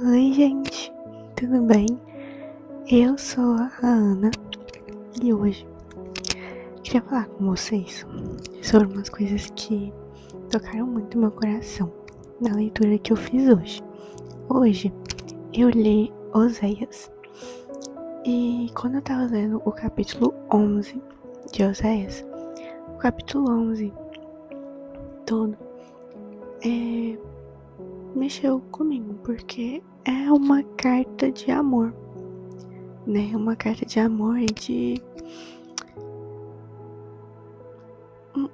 Oi, gente, tudo bem? Eu sou a Ana e hoje queria falar com vocês sobre umas coisas que tocaram muito meu coração na leitura que eu fiz hoje. Hoje eu li Oséias e quando eu tava lendo o capítulo 11 de Oséias, o capítulo 11 todo mexeu comigo porque é uma carta de amor, né? Uma carta de amor e de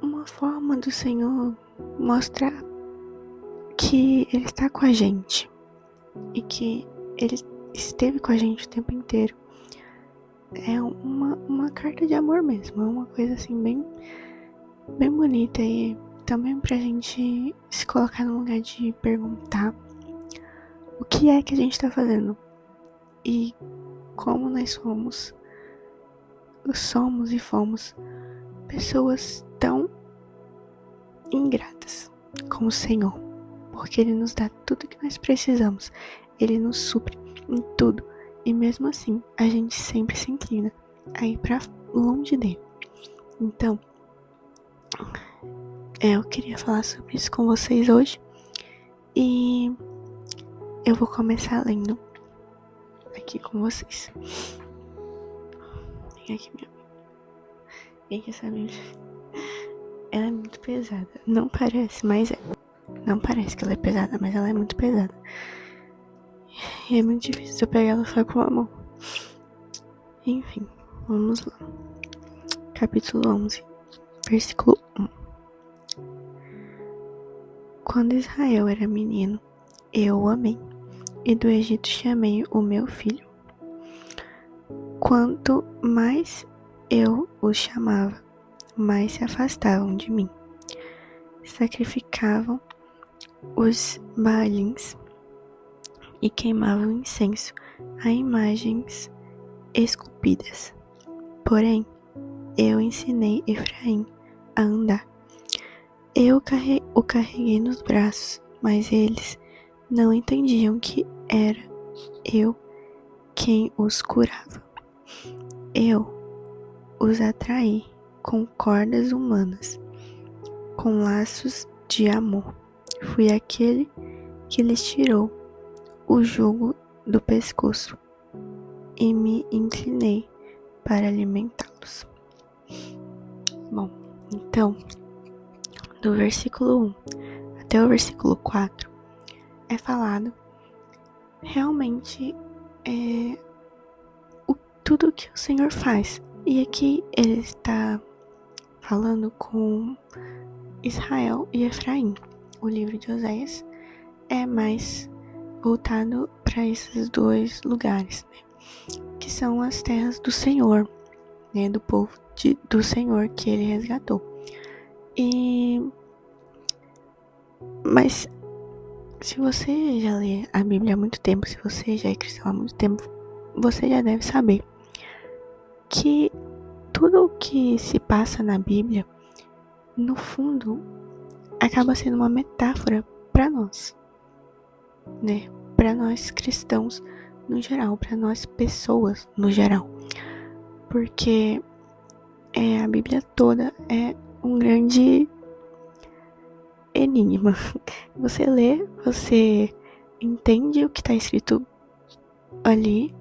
uma forma do Senhor mostrar que Ele está com a gente e que Ele esteve com a gente o tempo inteiro. É uma carta de amor mesmo, é uma coisa assim bem bonita e também pra gente se colocar no lugar de perguntar o que é que a gente tá fazendo e como nós somos e fomos pessoas tão ingratas com o Senhor, porque Ele nos dá tudo que nós precisamos, Ele nos supre em tudo, e mesmo assim a gente sempre se inclina a ir pra longe dele. Então, eu queria falar sobre isso com vocês hoje, e eu vou começar lendo aqui com vocês. Vem aqui, minha amiga. Vem aqui, essa Bíblia. Ela é muito pesada, não parece, mas é. Não parece que ela é pesada, mas ela é muito pesada. E é muito difícil eu pegar ela só com a mão. Enfim, vamos lá. Capítulo 11, versículo 1. Quando Israel era menino, eu o amei, e do Egito chamei o meu filho. Quanto mais eu os chamava, mais se afastavam de mim. Sacrificavam os baalins e queimavam incenso a imagens esculpidas. Porém, eu ensinei Efraim a andar. Eu o carreguei nos braços, mas eles não entendiam que era eu quem os curava. Eu os atraí com cordas humanas, com laços de amor. Fui aquele que lhes tirou o jugo do pescoço e me inclinei para alimentá-los. Bom, então, do versículo 1 até o versículo 4 é falado realmente tudo que o Senhor faz. E aqui ele está falando com Israel e Efraim. O livro de Oséias é mais voltado para esses dois lugares, né? Que são as terras do Senhor, né? Do povo do Senhor que ele resgatou. Mas se você já lê a Bíblia há muito tempo, se você já é cristão há muito tempo, você já deve saber que tudo o que se passa na Bíblia, no fundo, acaba sendo uma metáfora para nós, né? Para nós cristãos no geral, para nós pessoas no geral. Porque a Bíblia toda é um grande enigma. Você lê, você entende o que está escrito ali,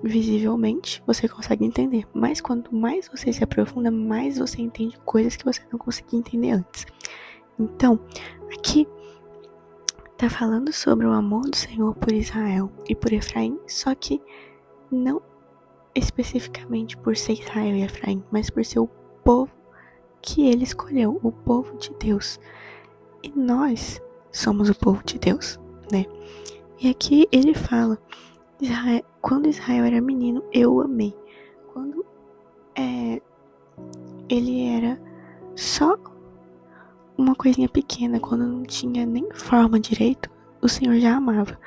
visivelmente, você consegue entender. Mas quanto mais você se aprofunda, mais você entende coisas que você não conseguia entender antes. Então, aqui tá falando sobre o amor do Senhor por Israel e por Efraim, só que não especificamente por ser Israel e Efraim, mas por ser o povo que ele escolheu, o povo de Deus. E nós somos o povo de Deus, né? E aqui ele fala, quando Israel era menino, eu o amei. Quando ele era só uma coisinha pequena, quando não tinha nem forma direito, o Senhor já amava.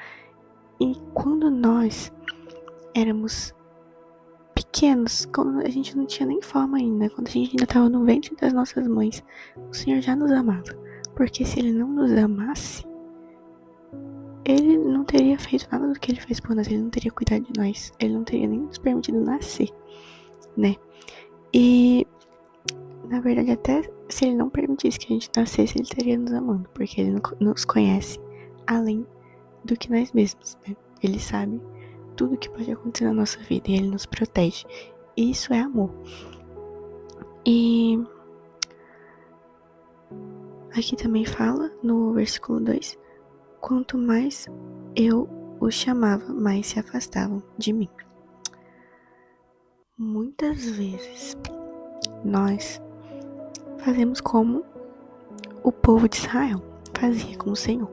E quando nós éramos pequenos, quando a gente não tinha nem forma ainda, quando a gente ainda estava no ventre das nossas mães, o Senhor já nos amava. Porque se Ele não nos amasse, ele não teria feito nada do que ele fez por nós, ele não teria cuidado de nós, ele não teria nem nos permitido nascer, né? E, na verdade, até se ele não permitisse que a gente nascesse, ele estaria nos amando, porque ele nos conhece além do que nós mesmos, né? Ele sabe tudo que pode acontecer na nossa vida e ele nos protege. Isso é amor. E aqui também fala, no versículo 2, quanto mais eu os chamava, mais se afastavam de mim. Muitas vezes nós fazemos como o povo de Israel fazia com o Senhor.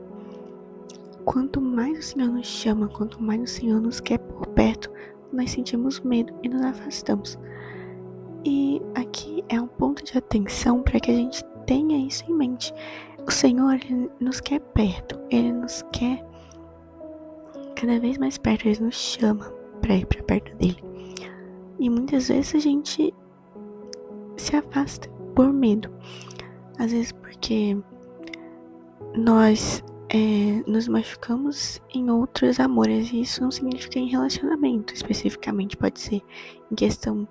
Quanto mais o Senhor nos chama, quanto mais o Senhor nos quer por perto, nós sentimos medo e nos afastamos. E aqui é um ponto de atenção para que a gente tenha isso em mente. O Senhor, ele nos quer perto, ele nos quer cada vez mais perto, ele nos chama para ir para perto dele. E muitas vezes a gente se afasta por medo. Às vezes porque nós nos machucamos em outros amores, e isso não significa em relacionamento especificamente, pode ser em questão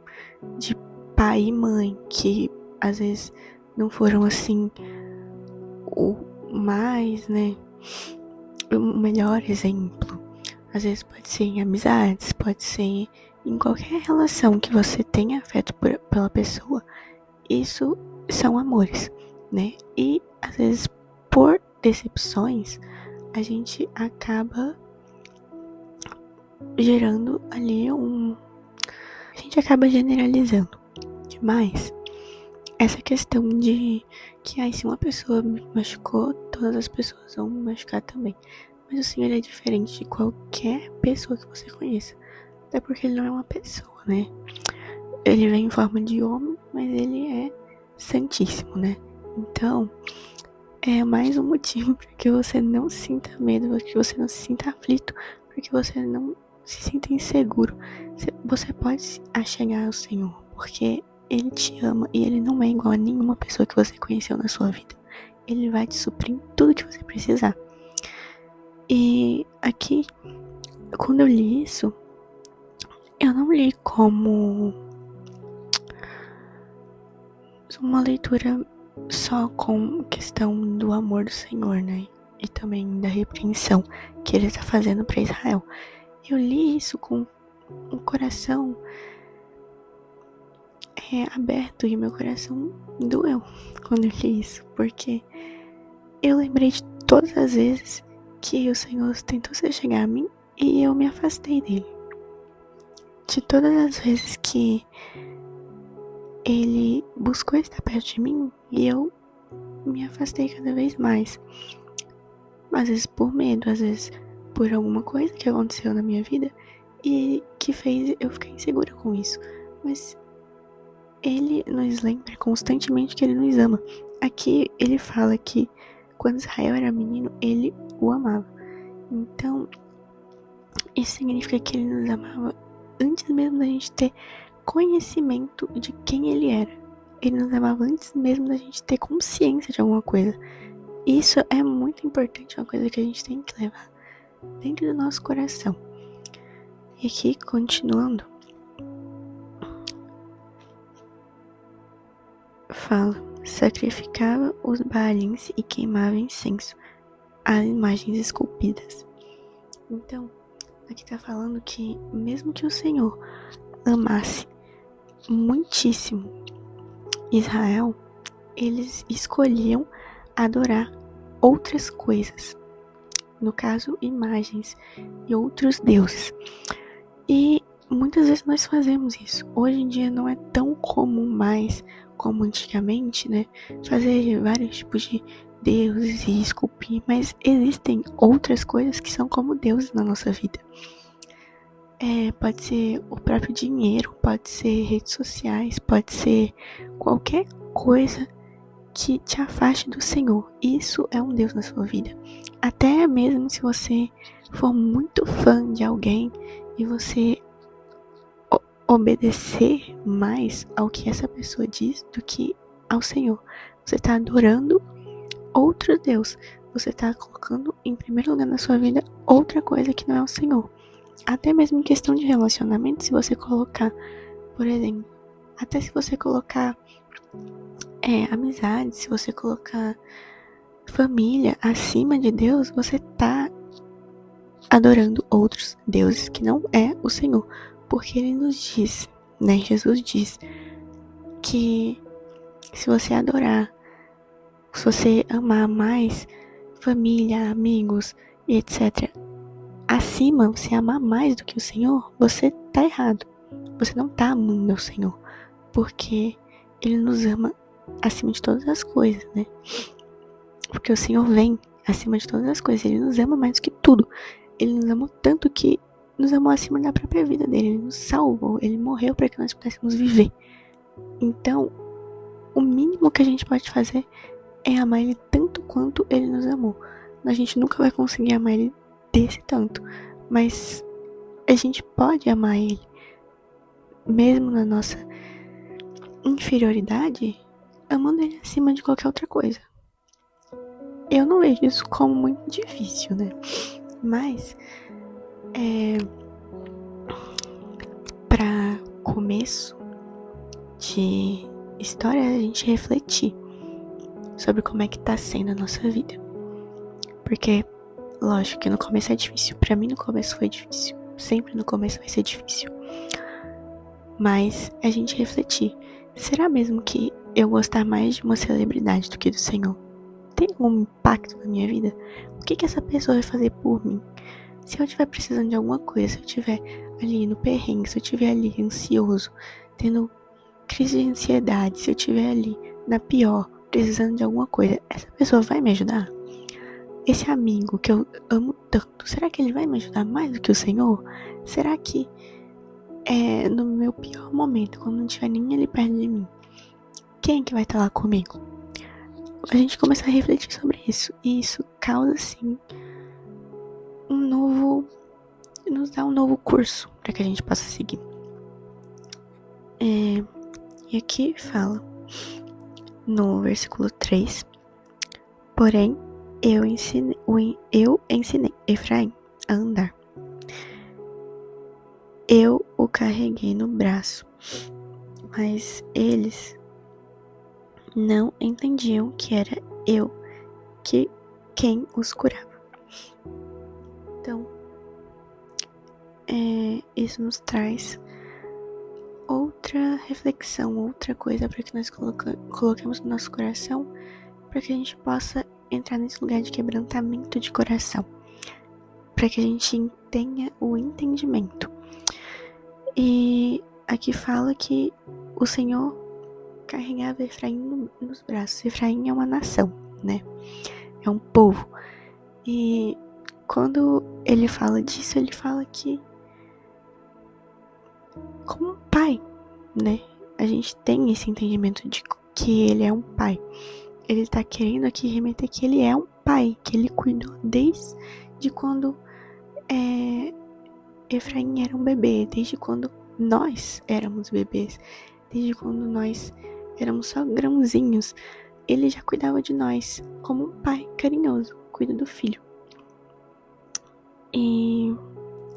de pai e mãe, que às vezes não foram assim o mais, né, o melhor exemplo. Às vezes pode ser em amizades, pode ser em qualquer relação que você tenha afeto pela pessoa, isso são amores, né? E às vezes por decepções, a gente acaba gerando ali a gente acaba generalizando demais essa questão de que se uma pessoa me machucou, todas as pessoas vão me machucar também. Mas o Senhor é diferente de qualquer pessoa que você conheça, até porque ele não é uma pessoa, né? Ele vem em forma de homem, mas ele é santíssimo, né? Então, é mais um motivo para que você não sinta medo, para que você não se sinta aflito, para que você não se sinta inseguro. Você pode achegar ao Senhor, porque ele te ama e ele não é igual a nenhuma pessoa que você conheceu na sua vida. Ele vai te suprir em tudo que você precisar. E aqui, quando eu li isso, eu não li como uma leitura só com questão do amor do Senhor, né? E também da repreensão que ele está fazendo para Israel. Eu li isso com o coração aberto, e meu coração doeu quando eu li isso, porque eu lembrei de todas as vezes que o Senhor tentou se chegar a mim e eu me afastei dele. De todas as vezes que ele buscou estar perto de mim e eu me afastei cada vez mais. Às vezes por medo, às vezes por alguma coisa que aconteceu na minha vida e que fez eu ficar insegura com isso. Mas ele nos lembra constantemente que ele nos ama. Aqui ele fala que quando Israel era menino, ele o amava. Então, isso significa que ele nos amava antes mesmo da gente ter conhecimento de quem ele era. Ele nos amava antes mesmo da gente ter consciência de alguma coisa. Isso é muito importante, é uma coisa que a gente tem que levar dentro do nosso coração. E aqui, continuando, fala: sacrificava os baalins e queimava incenso às imagens esculpidas. Então, aqui tá falando que mesmo que o Senhor amasse muitíssimo Israel, eles escolhiam adorar outras coisas, no caso, imagens e outros deuses. E muitas vezes nós fazemos isso. Hoje em dia não é tão comum mais como antigamente, né? Fazer vários tipos de deuses e esculpir, mas existem outras coisas que são como deuses na nossa vida. Pode ser o próprio dinheiro, pode ser redes sociais, pode ser qualquer coisa que te afaste do Senhor. Isso é um Deus na sua vida. Até mesmo se você for muito fã de alguém e você obedecer mais ao que essa pessoa diz do que ao Senhor, você está adorando outro Deus. você tá colocando em primeiro lugar na sua vida outra coisa que não é o Senhor. Até mesmo em questão de relacionamento, se você colocar, por exemplo, até se você colocar amizade, se você colocar família acima de Deus, você tá adorando outros deuses que não é o Senhor. Porque ele nos diz, né? Jesus diz que se você adorar, se você amar mais família, amigos e etc. acima, você amar mais do que o Senhor, você tá errado. Você não tá amando o Senhor. Porque ele nos ama acima de todas as coisas, né? Porque o Senhor vem acima de todas as coisas. Ele nos ama mais do que tudo. Ele nos amou tanto que nos amou acima da própria vida dele. Ele nos salvou. Ele morreu para que nós pudéssemos viver. Então, o mínimo que a gente pode fazer é amar ele tanto quanto ele nos amou. A gente nunca vai conseguir amar ele desse tanto. Mas a gente pode amar ele. Mesmo na nossa inferioridade, amando ele acima de qualquer outra coisa. Eu não vejo isso como muito difícil, né? Mas, para começo de história, a gente refletir sobre como é que tá sendo a nossa vida. Porque, lógico que no começo é difícil. Pra mim, no começo foi difícil. Sempre no começo vai ser difícil. Mas a gente refletir. Será mesmo que eu gostar mais de uma celebridade do que do Senhor tem algum impacto na minha vida? O que essa pessoa vai fazer por mim? Se eu estiver precisando de alguma coisa, se eu estiver ali no perrengue, se eu estiver ali ansioso, tendo crise de ansiedade, se eu estiver ali na pior, precisando de alguma coisa, essa pessoa vai me ajudar? Esse amigo que eu amo tanto, será que ele vai me ajudar mais do que o Senhor? Será que no meu pior momento, quando não tiver ninguém ali perto de mim, quem é que vai estar lá comigo? A gente começa a refletir sobre isso, e isso causa, sim, nos dá um novo curso para que a gente possa seguir. E aqui fala, no versículo 3, porém, eu ensinei Efraim a andar. Eu o carreguei no braço, mas eles não entendiam que era eu quem os curava. Então, isso nos traz outra reflexão, outra coisa para que nós coloquemos no nosso coração, para que a gente possa entrar nesse lugar de quebrantamento de coração, para que a gente tenha o entendimento. E aqui fala que o Senhor carregava Efraim nos braços. Efraim é uma nação, né? É um povo. E quando ele fala disso, ele fala que como um pai, né? A gente tem esse entendimento de que ele é um pai. Ele tá querendo aqui remeter que ele é um pai, que ele cuidou desde quando Efraim era um bebê, desde quando nós éramos bebês, desde quando nós éramos só grãozinhos. Ele já cuidava de nós como um pai carinhoso, cuida do filho. E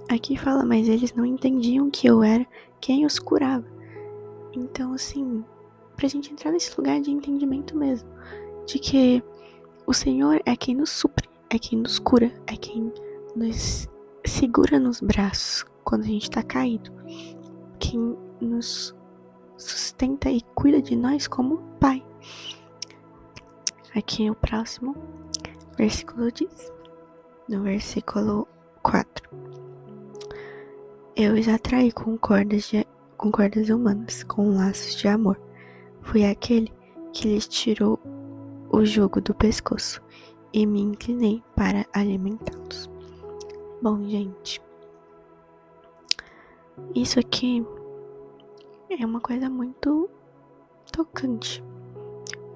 aqui fala, mas eles não entendiam que eu era quem os curava. Então, assim, pra gente entrar nesse lugar de entendimento mesmo, de que o Senhor é quem nos supre, é quem nos cura, é quem nos segura nos braços quando a gente tá caído, quem nos sustenta e cuida de nós como um pai. Aqui o próximo versículo diz, no versículo 4, eu os atraí com cordas humanas, com laços de amor. Fui aquele que lhes tirou o jugo do pescoço e me inclinei para alimentá-los. Bom, gente, isso aqui é uma coisa muito tocante.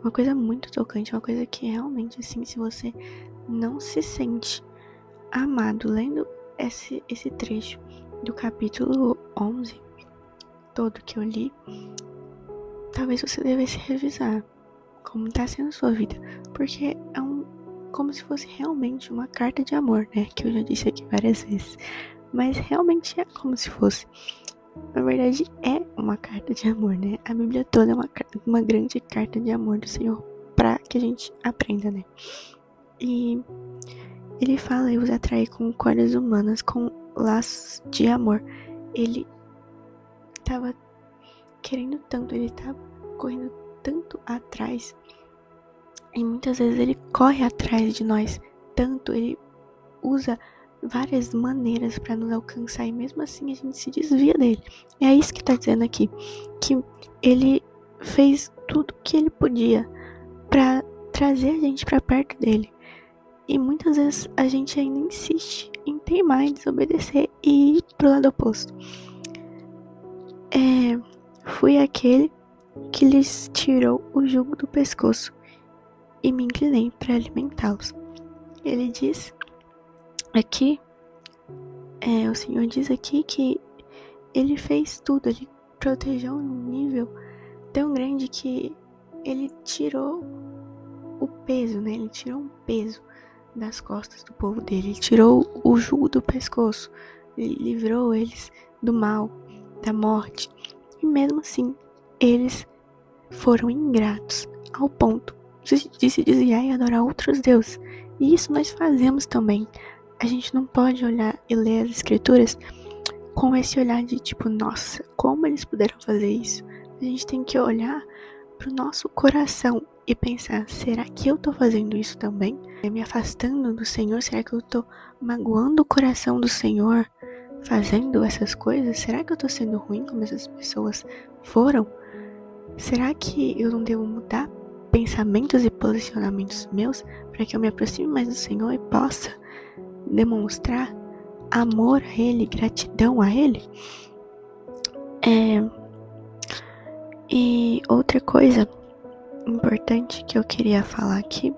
Uma coisa muito tocante, uma coisa que realmente, assim, se você não se sente amado lendo esse trecho do capítulo 11, todo que eu li, talvez você devesse revisar como tá sendo a sua vida, porque como se fosse realmente uma carta de amor, né? Que eu já disse aqui várias vezes. Mas realmente é como se fosse. Na verdade, é uma carta de amor, né? A Bíblia toda é uma grande carta de amor do Senhor para que a gente aprenda, né? E ele fala e os atrai com cordas humanas, com laços de amor. Ele tava querendo tanto, ele tava correndo tanto atrás. E muitas vezes ele corre atrás de nós tanto, ele usa várias maneiras para nos alcançar e mesmo assim a gente se desvia dele. É isso que tá dizendo aqui, que ele fez tudo o que ele podia para trazer a gente para perto dele. E muitas vezes a gente ainda insiste em teimar, em desobedecer e ir pro lado oposto. Fui aquele que lhes tirou o jugo do pescoço e me inclinei para alimentá-los. Ele diz aqui, o Senhor diz aqui que ele fez tudo, ele protegeu num nível tão grande que ele tirou o peso, né? Ele tirou um peso das costas do povo dele, ele tirou o jugo do pescoço, ele livrou eles do mal, da morte. E mesmo assim, eles foram ingratos ao ponto de se desviar e adorar outros deuses. E isso nós fazemos também. A gente não pode olhar e ler as escrituras com esse olhar de tipo, nossa, como eles puderam fazer isso? A gente tem que olhar pro nosso coração e pensar, será que eu tô fazendo isso também? Me afastando do Senhor? Será que eu tô magoando o coração do Senhor fazendo essas coisas? Será que eu tô sendo ruim como essas pessoas foram? Será que eu não devo mudar pensamentos e posicionamentos meus para que eu me aproxime mais do Senhor e possa demonstrar amor a Ele, gratidão a Ele? E outra coisa importante que eu queria falar aqui.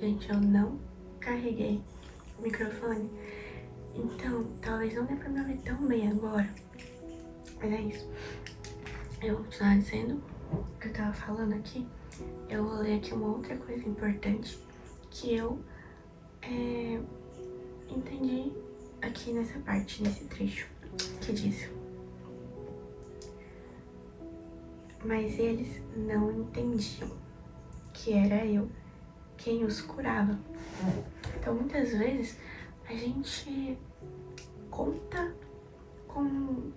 Gente, eu não carreguei o microfone, então talvez não dê pra me ouvir tão bem agora. Mas é isso. Eu vou continuar dizendo o que eu tava falando aqui. Eu vou ler aqui uma outra coisa importante que eu entendi aqui nessa parte, nesse trecho, que diz: mas eles não entendiam que era eu quem os curava. Então muitas vezes a gente conta com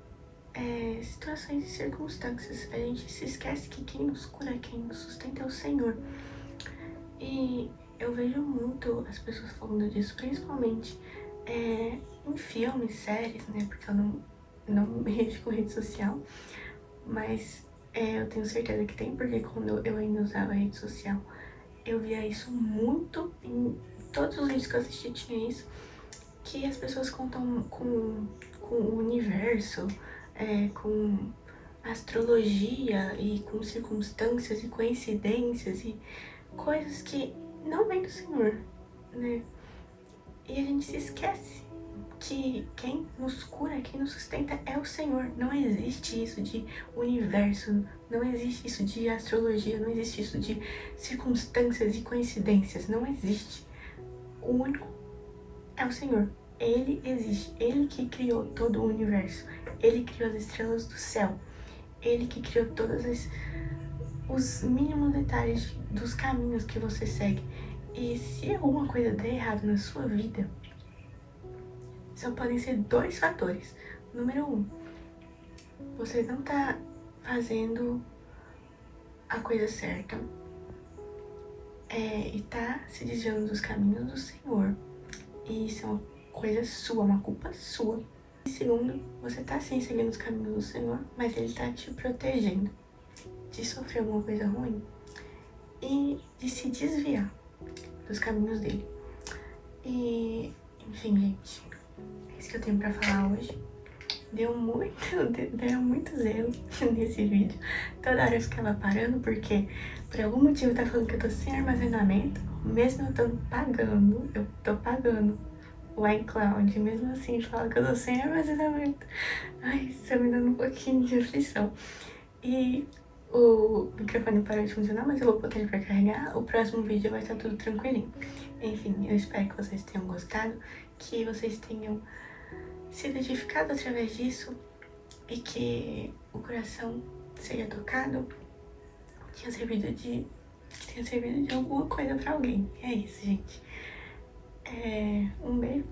situações e circunstâncias, a gente se esquece que quem nos cura, quem nos sustenta é o Senhor. E eu vejo muito as pessoas falando disso, principalmente em filmes, séries, né? Porque eu não mexo com rede social, mas eu tenho certeza que tem, porque quando eu ainda usava rede social, eu via isso muito, em todos os vídeos que eu assisti tinha isso, que as pessoas contam com o universo, com astrologia e com circunstâncias e coincidências e coisas que não vêm do Senhor, né? E a gente se esquece que quem nos cura, quem nos sustenta é o Senhor. Não existe isso de universo, não existe isso de astrologia, não existe isso de circunstâncias e coincidências, não existe. O único é o Senhor. Ele existe, ele que criou todo o universo, ele criou as estrelas do céu, ele que criou todos os mínimos detalhes dos caminhos que você segue. E se alguma coisa der errado na sua vida, só podem ser 2 fatores. Número 1, você não tá fazendo a coisa certa e tá se desviando dos caminhos do Senhor. E isso é uma coisa sua, uma culpa sua. E segundo, você tá sim seguindo os caminhos do Senhor, mas Ele tá te protegendo de sofrer alguma coisa ruim e de se desviar dos caminhos dele. E, enfim, gente, é isso que eu tenho pra falar hoje. Deram muitos erros nesse vídeo. Toda hora eu ficava parando, porque por algum motivo tá falando que eu tô sem armazenamento, mesmo eu tô pagando o iCloud, mesmo assim fala que eu tô sem armazenamento. Ai, isso tá me dando um pouquinho de aflição. E O microfone parou de funcionar, mas eu vou botar ele pra carregar. O próximo vídeo vai estar tudo tranquilinho. Enfim, eu espero que vocês tenham gostado, que vocês tenham sido edificados através disso e que o coração seja tocado, que tenha servido de alguma coisa pra alguém. É isso, gente. Um beijo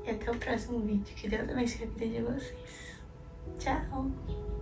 e até o próximo vídeo. Que Deus abençoe a vida de vocês. Tchau!